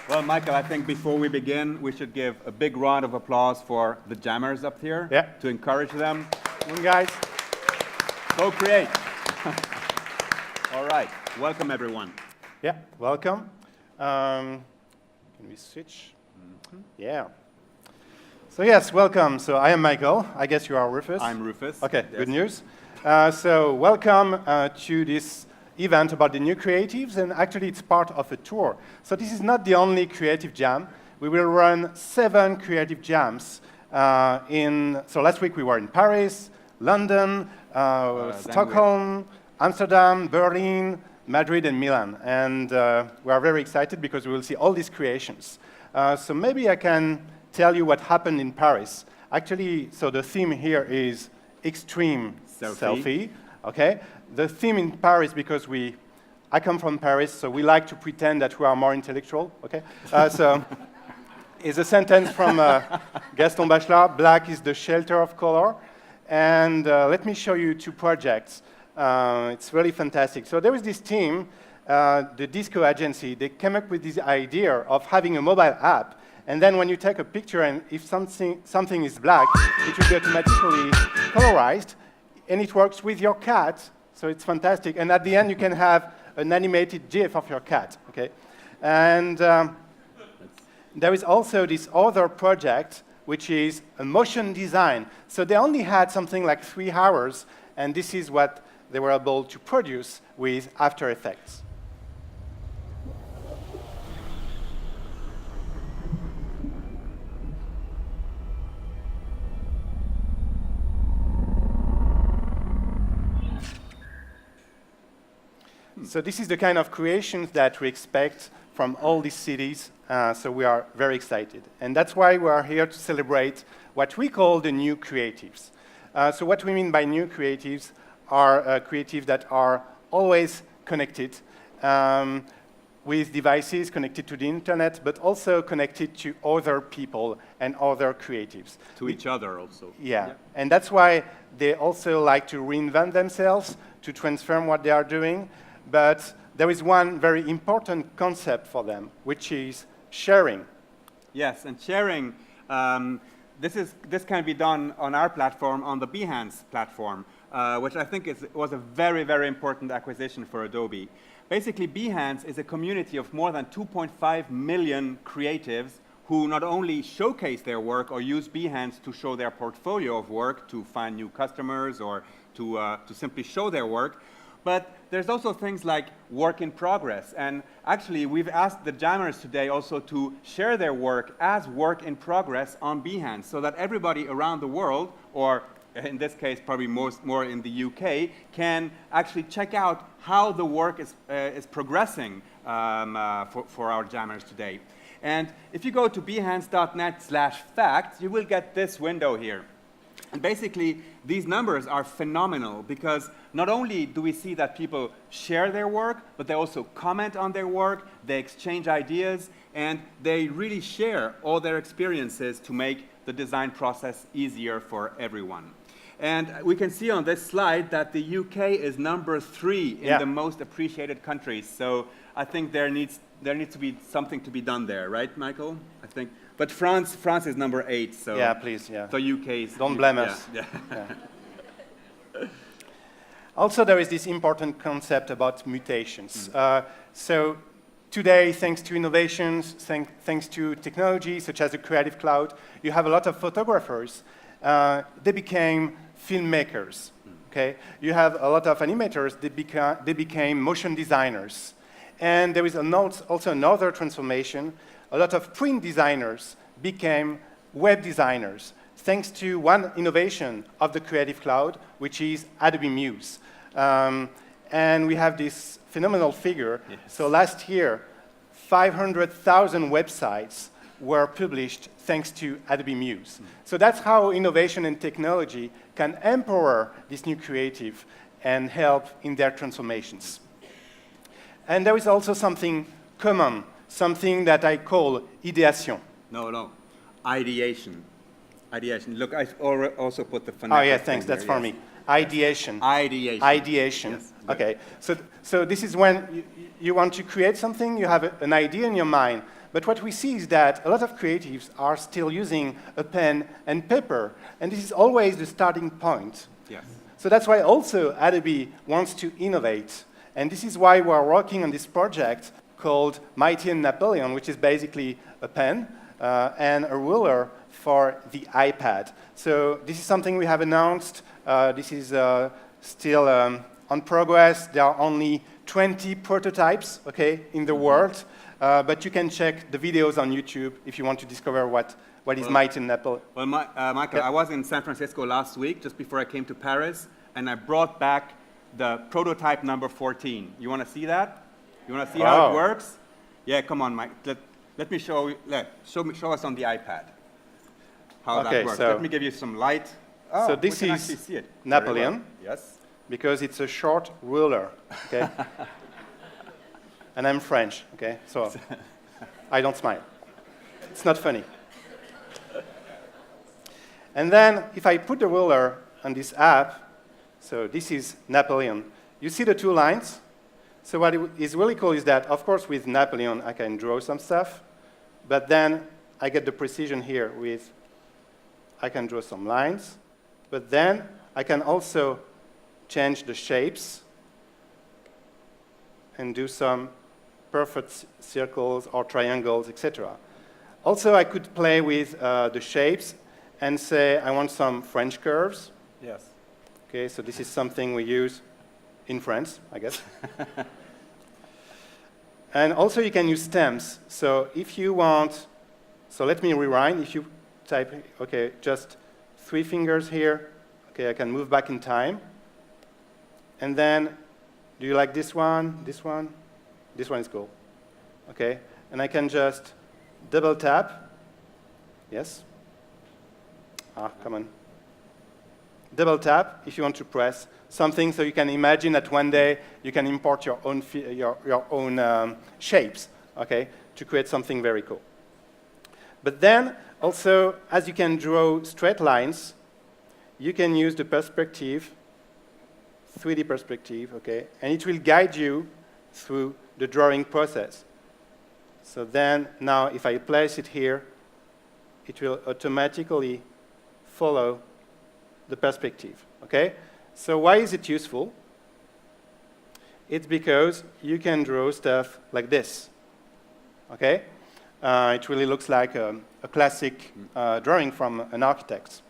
Well, Michael, I think before we begin, we should give a big round of applause for the jammers up here to encourage them. Come on, guys. Go create. All right. Welcome, everyone. Yeah, welcome. Can we switch? Yeah. So yes, welcome. So I am Michael. I guess you are Rufus. I'm Rufus. Okay, yes. Good news. So welcome to this event about the new creatives, and actually it's part of a tour. So this is not the only creative jam. We will run 7 creative jams. So last week we were in Paris, London, Stockholm, Amsterdam, Berlin, Madrid, and Milan. And we are very excited because we will see all these creations. So maybe I can tell you what happened in Paris. Actually, so the theme here is extreme selfie. Okay. The theme in Paris, because I come from Paris, so we like to pretend that we are more intellectual. Okay. So is a sentence from Gaston Bachelard. Black is the shelter of color. And let me show you 2 projects. It's really fantastic. So there was this team, the Disco Agency. They came up with this idea of having a mobile app. And then when you take a picture, and if something is black, it will be automatically colorized. And it works with your cat. So it's fantastic. And at the end, you can have an animated GIF of your cat. Okay? And there is also this other project, which is a motion design. So they only had something like 3 hours, and this is what they were able to produce with After Effects. So this is the kind of creations that we expect from all these cities, so we are very excited. And that's why we are here to celebrate what we call the new creatives. So what we mean by new creatives are creatives that are always connected with devices connected to the internet, but also connected to other people and other creatives. To each other also. Yeah, and that's why they also like to reinvent themselves, to transform what they are doing. But there is one very important concept for them, which is sharing. Yes, and sharing, this can be done on our platform, on the Behance platform, which I think was a very, very important acquisition for Adobe. Basically, Behance is a community of more than 2.5 million creatives who not only showcase their work or use Behance to show their portfolio of work, to find new customers or to simply show their work, but there's also things like work in progress. And actually, we've asked the jammers today also to share their work as work in progress on Behance so that everybody around the world, or in this case, probably more in the UK, can actually check out how the work is progressing for our jammers today. And if you go to behance.net/facts, you will get this window here. And basically, these numbers are phenomenal because not only do we see that people share their work, but they also comment on their work, they exchange ideas, and they really share all their experiences to make the design process easier for everyone. And we can see on this slide that the UK is number 3 in the most appreciated countries. So I think there needs to be something to be done there, right, Michael? I think. But France is number 8. So yeah, please, yeah. So UK is. Don't blame us. Yeah. Yeah. Also, there is this important concept about mutations. So today, thanks to innovations, thanks to technology such as the Creative Cloud, you have a lot of photographers. They became filmmakers. Okay, you have a lot of animators. They became motion designers, and there is also another transformation. A lot of print designers became web designers, thanks to one innovation of the Creative Cloud, which is Adobe Muse. And we have this phenomenal figure. Yes. So last year, 500,000 websites were published thanks to Adobe Muse. So that's how innovation and technology can empower this new creative and help in their transformations. And there is also something common, something that I call ideation. No, ideation. Ideation. Look, I also put the phonetic. Oh yeah, thanks. That's for me. Ideation. Ideation. Yes. Okay. So this is when you want to create something. You have an idea in your mind, But what we see is that a lot of creatives are still using a pen and paper, and this is always the starting point. Yes. So that's why also Adobe wants to innovate. And this is why we're working on this project called Mighty and Napoleon, which is basically a pen and a ruler for the iPad. So this is something we have announced. This is still on progress. There are only 20 prototypes, okay, in the world. But you can check the videos on YouTube if you want to discover what is Mighty and Napoleon. Well, Michael, I was in San Francisco last week, just before I came to Paris, and I brought back the prototype number 14. You want to see that? You want to see how it works? Yeah, come on, Mike. Let me show you. Show us on the iPad how that works. Let me give you some light. Oh, so this we can is actually see it Napoleon. Well. Yes. Because it's a short ruler. Okay. And I'm French. Okay. So I don't smile. It's not funny. And then if I put the ruler on this app, so this is Napoleon. You see the two lines? So what is really cool is that, of course, with Napoleon, I can draw some stuff, but then I get the precision here with, I can draw some lines, but then I can also change the shapes and do some perfect circles or triangles, etc. Also, I could play with the shapes and say, I want some French curves. Yes. Okay, so this is something we use in France, I guess. And also you can use stems. So if you want, so let me rewind. If you type, okay, just 3 fingers here, okay, I can move back in time. And then, do you like this one, this one? This one is cool. Okay, and I can just double tap. Yes? Come on. Double tap if you want to press something, so you can imagine that one day you can import your own shapes, okay, to create something very cool. But then also, as you can draw straight lines, you can use the perspective, 3D perspective, okay, and it will guide you through the drawing process. So then now if I place it here, it will automatically follow the perspective, okay? So why is it useful? It's because you can draw stuff like this, okay? It really looks like a classic drawing from an architect.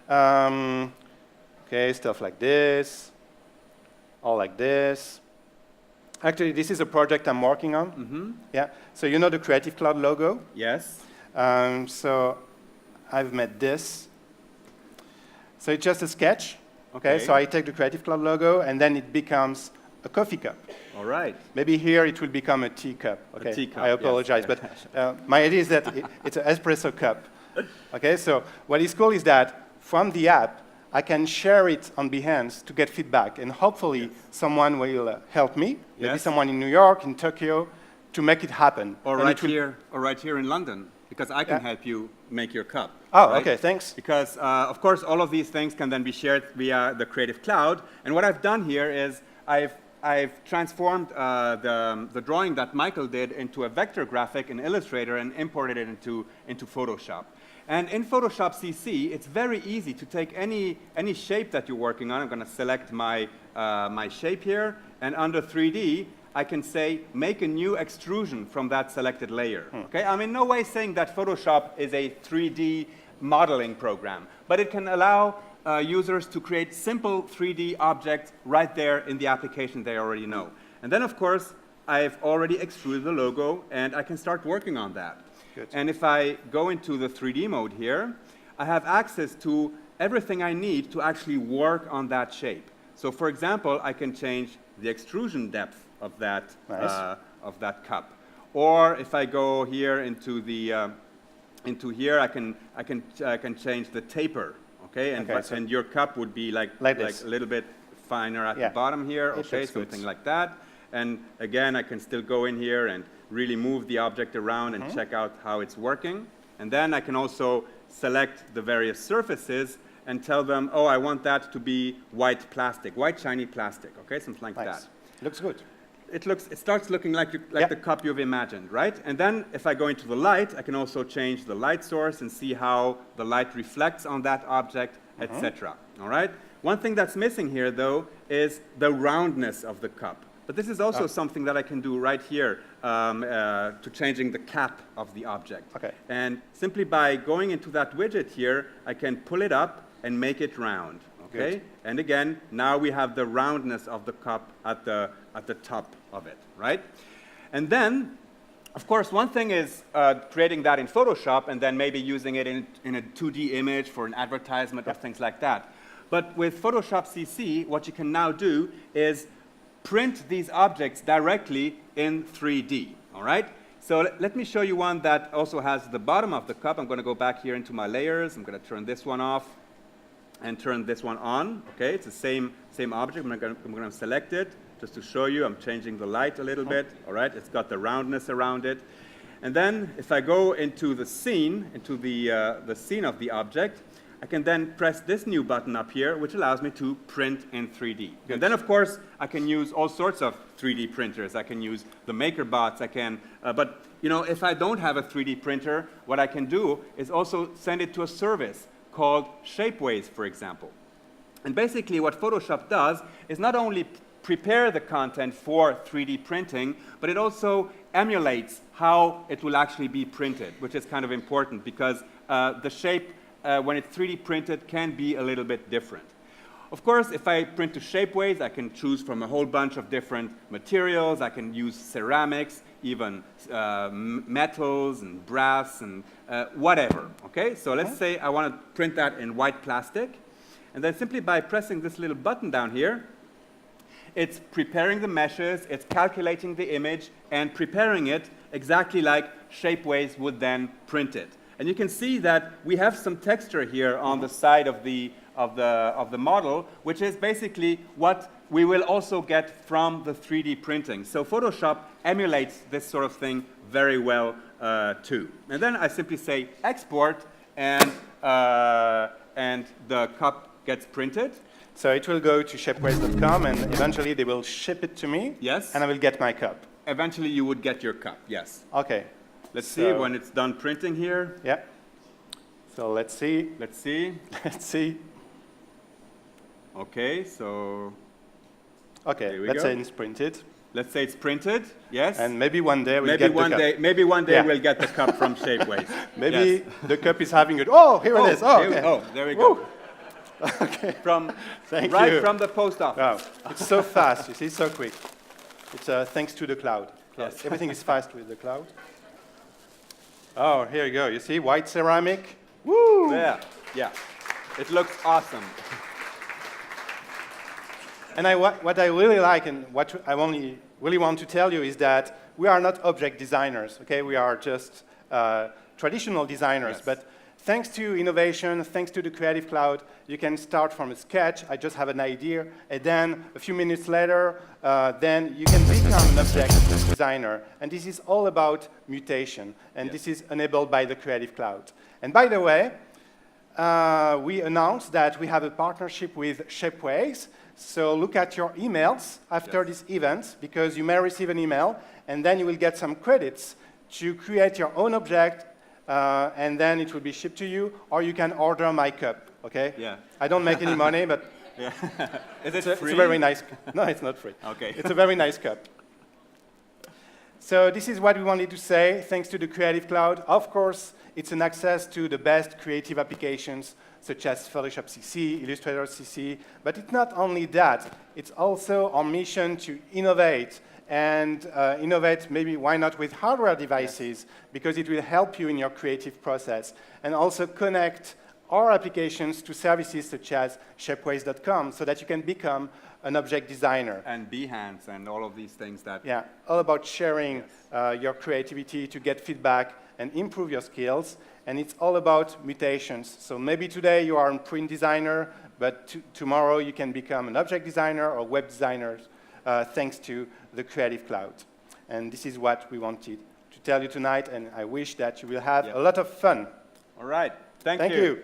Okay, stuff like this, all like this. Actually, this is a project I'm working on. Mm-hmm. Yeah. So you know the Creative Cloud logo? Yes. So I've made this. So it's just a sketch. Okay. So I take the Creative Cloud logo, and then it becomes a coffee cup. All right. Maybe here it will become a teacup. Okay. A teacup, I apologize, yes. but my idea is that it's an espresso cup. Okay. So what is cool is that from the app, I can share it on Behance to get feedback, and hopefully someone will help me, maybe someone in New York, in Tokyo, to make it happen. Or right here in London, because I can help you make your cup. Oh, right? okay, thanks. Because, of course, all of these things can then be shared via the Creative Cloud. And what I've done here is I've transformed the drawing that Michael did into a vector graphic in Illustrator and imported it into Photoshop. And in Photoshop CC, it's very easy to take any shape that you're working on. I'm going to select my shape here, and under 3D, I can say, make a new extrusion from that selected layer. Okay? I'm in no way saying that Photoshop is a 3D modeling program, but it can allow users to create simple 3D objects right there in the application they already know. And then, of course, I've already extruded the logo, and I can start working on that. Good. And if I go into the 3D mode here, I have access to everything I need to actually work on that shape. So, for example, I can change the extrusion depth of that cup. Or if I go here into here, I can change the taper. Okay, and your cup would be like a little bit finer at the bottom here. Okay, something like that. And again, I can still go in here and really move the object around and check out how it's working. And then I can also select the various surfaces and tell them, oh, I want that to be white plastic, white shiny plastic, okay, something like that. Looks good. it starts looking like the cup you've imagined, right? And then if I go into the light, I can also change the light source and see how the light reflects on that object, etc. All right? One thing that's missing here, though, is the roundness of the cup. But this is also something that I can do right here to changing the cap of the object. Okay. And simply by going into that widget here, I can pull it up and make it round. Okay. Good. And again, now we have the roundness of the cup at the top of it, right? And then, of course, one thing is creating that in Photoshop and then maybe using it in a 2D image for an advertisement or things like that. But with Photoshop CC, what you can now do is print these objects directly in 3D, all right? So let me show you one that also has the bottom of the cup. I'm going to go back here into my layers. I'm going to turn this one off and turn this one on, okay? It's the same object. I'm going to select it just to show you. I'm changing the light a little bit, all right? It's got the roundness around it. And then if I go into the scene, into the scene of the object, I can then press this new button up here, which allows me to print in 3D. Good. And then, of course, I can use all sorts of 3D printers. I can use the MakerBots. I can, but you know, if I don't have a 3D printer, what I can do is also send it to a service called Chaize, for example. And basically, what Photoshop does is not only prepare the content for 3D printing, but it also emulates how it will actually be printed, which is kind of important because the shape when it's 3D printed can be a little bit different. Of course, if I print to Shapeways, I can choose from a whole bunch of different materials. I can use ceramics, even metals and brass and whatever, okay? So let's say I want to print that in white plastic. And then simply by pressing this little button down here, it's preparing the meshes, it's calculating the image, and preparing it exactly like Shapeways would then print it. And you can see that we have some texture here on the side of the model, which is basically what we will also get from the 3D printing. So Photoshop emulates this sort of thing very well too. And then I simply say export, and the cup gets printed. So it will go to shapeways.com, and eventually they will ship it to me. Yes. And I will get my cup. Eventually you would get your cup, yes. Okay. Let's see when it's done printing here. Yeah. So let's see. Let's see. Let's see. Okay, so. Okay, let's say it's printed. Let's say it's printed, yes. And maybe one day we'll get the cup. Maybe one day we'll get the cup from Shapeways. Maybe the cup is having it. Oh, here it is. Oh, okay. There we go. Okay. From Thank right you. from the post office. Wow. It's so fast, you see, so quick. It's thanks to the cloud. Yes. Everything is fast with the cloud. Oh, here you go. You see, white ceramic. Woo! Yeah, yeah. It looks awesome. And what I really like and what I really want to tell you is that we are not object designers, okay? We are just traditional designers. Yes. But thanks to innovation, thanks to the Creative Cloud, you can start from a sketch. I just have an idea. And then a few minutes later, then you can become an object designer. And this is all about mutation. And this is enabled by the Creative Cloud. And by the way, we announced that we have a partnership with Shapeways. So look at your emails after this event, because you may receive an email, and then you will get some credits to create your own object, and then it will be shipped to you, or you can order my cup, okay? Yeah. I don't make any money, but yeah. Is it free? It's a very nice, no, it's not free. Okay. It's a very nice cup. So this is what we wanted to say, thanks to the Creative Cloud. Of course, it's an access to the best creative applications, such as Photoshop CC, Illustrator CC, but it's not only that. It's also our mission to innovate, and innovate maybe, why not with hardware devices, because it will help you in your creative process, and also connect our applications to services such as shapeways.com, so that you can become an object designer. And Behance and all of these things that... Yeah, all about sharing your creativity to get feedback and improve your skills. And it's all about mutations. So maybe today you are a print designer, but tomorrow you can become an object designer or web designer thanks to the Creative Cloud. And this is what we wanted to tell you tonight, and I wish that you will have a lot of fun. All right. Thank you.